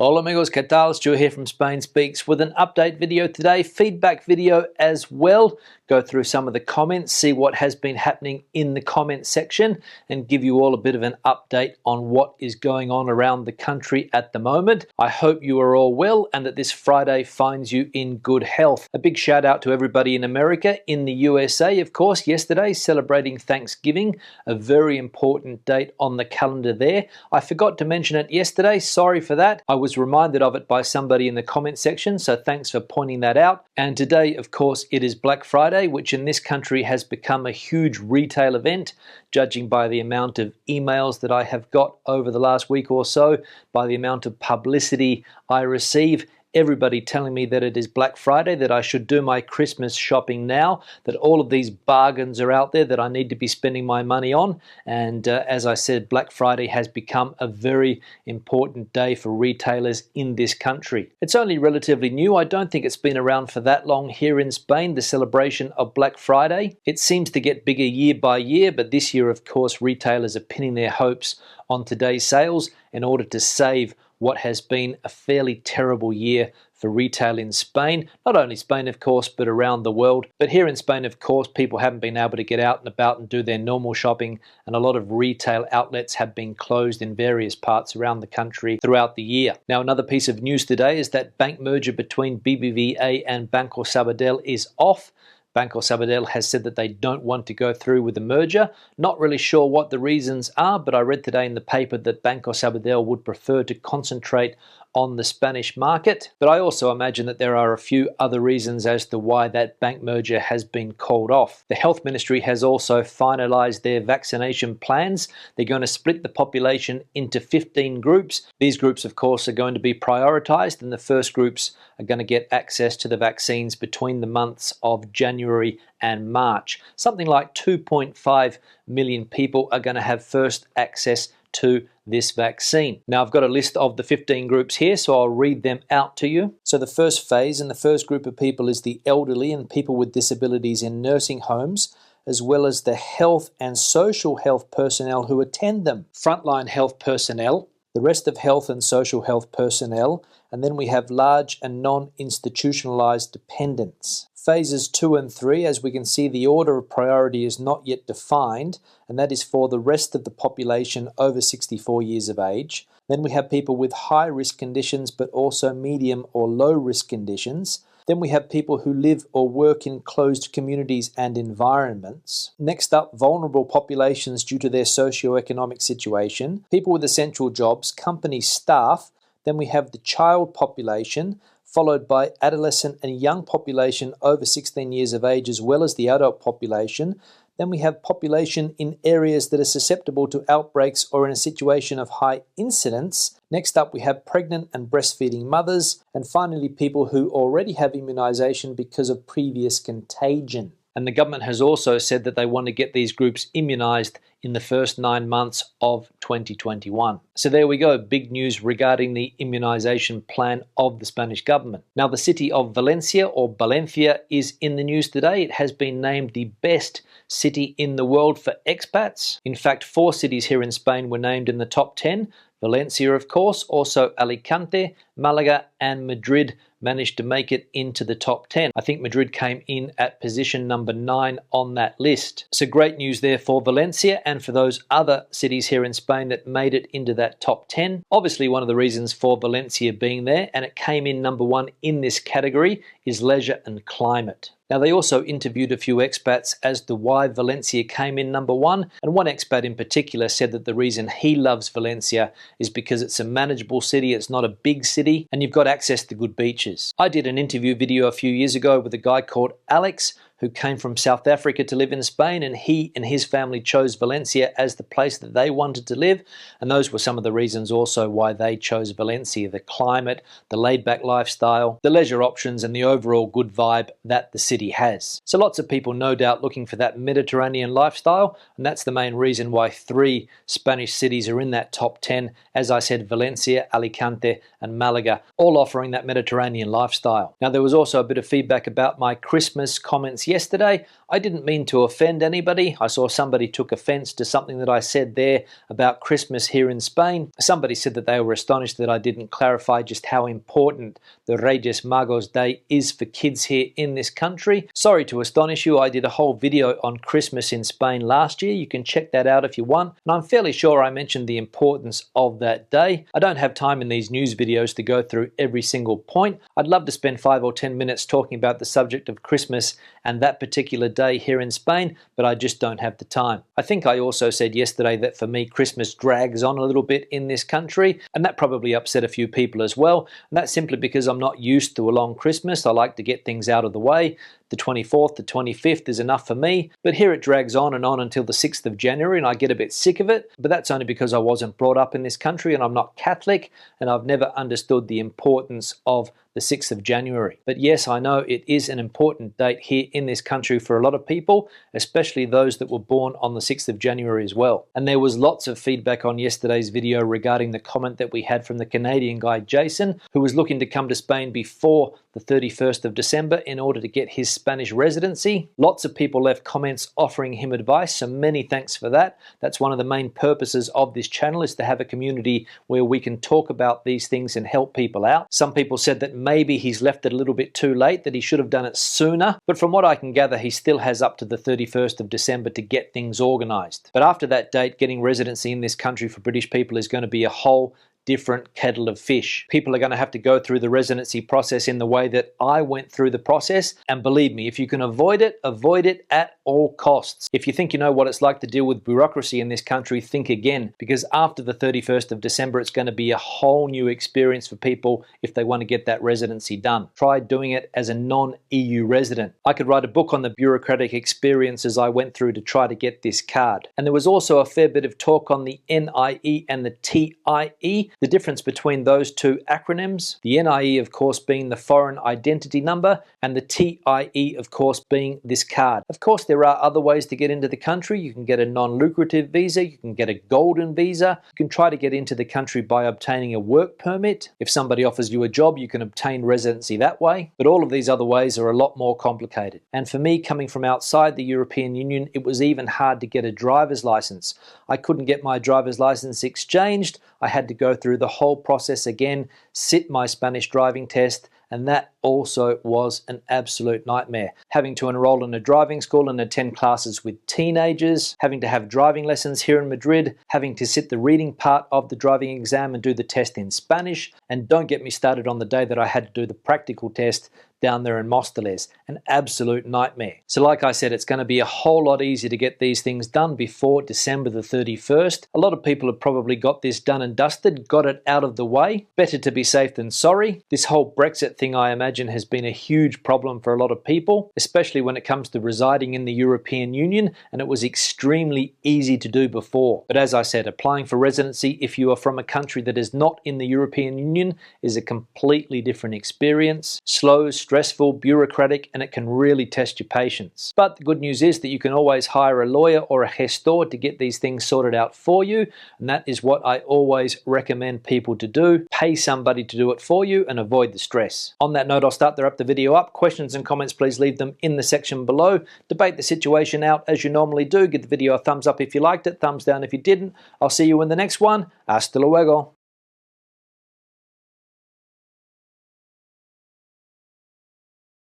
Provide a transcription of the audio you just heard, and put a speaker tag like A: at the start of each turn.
A: Hola amigos, ¿qué tal? Stu here from Spain Speaks with an update video today, feedback video as well. Go through some of the comments, see what has been happening in the comment section and give you all a bit of an update on what is going on around the country at the moment. I hope you are all well and that this Friday finds you in good health. A big shout out to everybody in America, in the USA, of course, yesterday celebrating Thanksgiving, a very important date on the calendar there. I forgot to mention it yesterday, sorry for that. I was reminded of it by somebody in the comment section, so thanks for pointing that out. And today, of course, it is Black Friday, which in this country has become a huge retail event, judging by the amount of emails that I have got over the last week or so, by the amount of publicity I receive. Everybody telling me that it is Black Friday, that I should do my Christmas shopping now, that all of these bargains are out there that I need to be spending my money on. And as I said, Black Friday has become a very important day for retailers in this country. It's only relatively new. I don't think it's been around for that long here in Spain, the celebration of Black Friday. It seems to get bigger year by year, but this year, of course, retailers are pinning their hopes on today's sales in order to save what has been a fairly terrible year for retail in Spain. Not only Spain, of course, but around the world. But here in Spain, of course, people haven't been able to get out and about and do their normal shopping, and a lot of retail outlets have been closed in various parts around the country throughout the year. Now, another piece of news today is that bank merger between BBVA and Banco Sabadell is off. Banco Sabadell has said that they don't want to go through with the merger. Not really sure what the reasons are, but I read today in the paper that Banco Sabadell would prefer to concentrate on the Spanish market. But I also imagine that there are a few other reasons as to why that bank merger has been called off. The Health Ministry has also finalized their vaccination plans. They're going to split the population into 15 groups. These groups, of course, are going to be prioritized, and the first groups are going to get access to the vaccines between the months of January and March. Something like 2.5 million people are going to have first access to this vaccine. Now, I've got a list of the 15 groups here, so I'll read them out to you. So the first phase and the first group of people is the elderly and people with disabilities in nursing homes, as well as the health and social health personnel who attend them. Frontline health personnel, the rest of health and social health personnel, and then we have large and non-institutionalized dependents. Phases 2 and 3, as we can see, the order of priority is not yet defined, and that is for the rest of the population over 64 years of age. Then we have people with high risk conditions, but also medium or low risk conditions. Then we have people who live or work in closed communities and environments. Next up, vulnerable populations due to their socioeconomic situation, people with essential jobs, company staff. Then we have the child population, followed by adolescent and young population over 16 years of age, as well as the adult population. Then we have population in areas that are susceptible to outbreaks or in a situation of high incidence. Next up, we have pregnant and breastfeeding mothers. And finally, people who already have immunization because of previous contagion. And the government has also said that they want to get these groups immunized in the first 9 months of 2021. So there we go, big news regarding the immunization plan of the Spanish government. Now, the city of Valencia, or Valencia, is in the news today. It has been named the best city in the world for expats. In fact, 4 cities here in Spain were named in the top 10. Valencia, of course, also Alicante, Malaga, and Madrid managed to make it into the top 10. I think Madrid came in at position number 9 on that list. So great news there for Valencia and for those other cities here in Spain that made it into that top 10. Obviously, one of the reasons for Valencia being there, and it came in number 1 in this category, is leisure and climate. Now, they also interviewed a few expats as to why Valencia came in number 1, and one expat in particular said that the reason he loves Valencia is because it's a manageable city, it's not a big city, and you've got access to good beaches. I did an interview video a few years ago with a guy called Alex, who came from South Africa to live in Spain, and he and his family chose Valencia as the place that they wanted to live, and those were some of the reasons also why they chose Valencia: the climate, the laid-back lifestyle, the leisure options, and the overall good vibe that the city has. So lots of people no doubt looking for that Mediterranean lifestyle, and that's the main reason why 3 Spanish cities are in that top 10. As I said, Valencia, Alicante, and Malaga, all offering that Mediterranean lifestyle. Now, there was also a bit of feedback about my Christmas comments yesterday. I didn't mean to offend anybody. I saw somebody took offense to something that I said there about Christmas here in Spain. Somebody said that they were astonished that I didn't clarify just how important the Reyes Magos Day is for kids here in this country. Sorry to astonish you, I did a whole video on Christmas in Spain last year. You can check that out if you want. And I'm fairly sure I mentioned the importance of that day. I don't have time in these news videos to go through every single point. I'd love to spend 5 or 10 minutes talking about the subject of Christmas and that particular day here in Spain, but I just don't have the time. I think I also said yesterday that for me, Christmas drags on a little bit in this country, and that probably upset a few people as well. And that's simply because I'm not used to a long Christmas. I like to get things out of the way. The 24th, the 25th is enough for me, but here it drags on and on until the 6th of January and I get a bit sick of it, but that's only because I wasn't brought up in this country and I'm not Catholic and I've never understood the importance of the 6th of January. But yes, I know it is an important date here in this country for a lot of people, especially those that were born on the 6th of January as well. And there was lots of feedback on yesterday's video regarding the comment that we had from the Canadian guy Jason, who was looking to come to Spain before the 31st of December in order to get his Spanish residency. Lots of people left comments offering him advice, so many thanks for that. That's one of the main purposes of this channel, is to have a community where we can talk about these things and help people out. Some people said that maybe he's left it a little bit too late, that he should have done it sooner, but from what I can gather, he still has up to the 31st of December to get things organized. But after that date, getting residency in this country for British people is going to be a whole different kettle of fish. People are going to have to go through the residency process in the way that I went through the process, and believe me, if you can avoid it at all costs. If you think you know what it's like to deal with bureaucracy in this country, think again, because after the 31st of December, it's going to be a whole new experience for people if they want to get that residency done. Try doing it as a non-EU resident. I could write a book on the bureaucratic experiences I went through to try to get this card. And there was also a fair bit of talk on the NIE and the TIE, the difference between those two acronyms. The NIE, of course, being the foreign identity number, and the TIE, of course, being this card. Of course, there are other ways to get into the country. You can get a non-lucrative visa, you can get a golden visa, you can try to get into the country by obtaining a work permit. If somebody offers you a job, you can obtain residency that way, but all of these other ways are a lot more complicated. And for me, coming from outside the European Union, it was even hard to get a driver's license. I couldn't get my driver's license exchanged. I had to go through the whole process again, sit my Spanish driving test, and that also was an absolute nightmare. Having to enroll in a driving school and attend classes with teenagers, having to have driving lessons here in Madrid, having to sit the reading part of the driving exam and do the test in Spanish, and don't get me started on the day that I had to do the practical test down there in Móstoles, an absolute nightmare. So like I said, it's going to be a whole lot easier to get these things done before December the 31st. A lot of people have probably got this done and dusted, got it out of the way. Better to be safe than sorry. This whole Brexit thing, I imagine, has been a huge problem for a lot of people, especially when it comes to residing in the European Union, and it was extremely easy to do before. But as I said, applying for residency if you are from a country that is not in the European Union is a completely different experience. Slow, stressful, bureaucratic, and it can really test your patience. But the good news is that you can always hire a lawyer or a gestor to get these things sorted out for you, and that is what I always recommend people to do. Pay somebody to do it for you and avoid the stress. On that note, I'll start to wrap the video up. Questions and comments, please leave them in the section below. Debate the situation out as you normally do. Give the video a thumbs up if you liked it, thumbs down if you didn't. I'll see you in the next one. Hasta luego.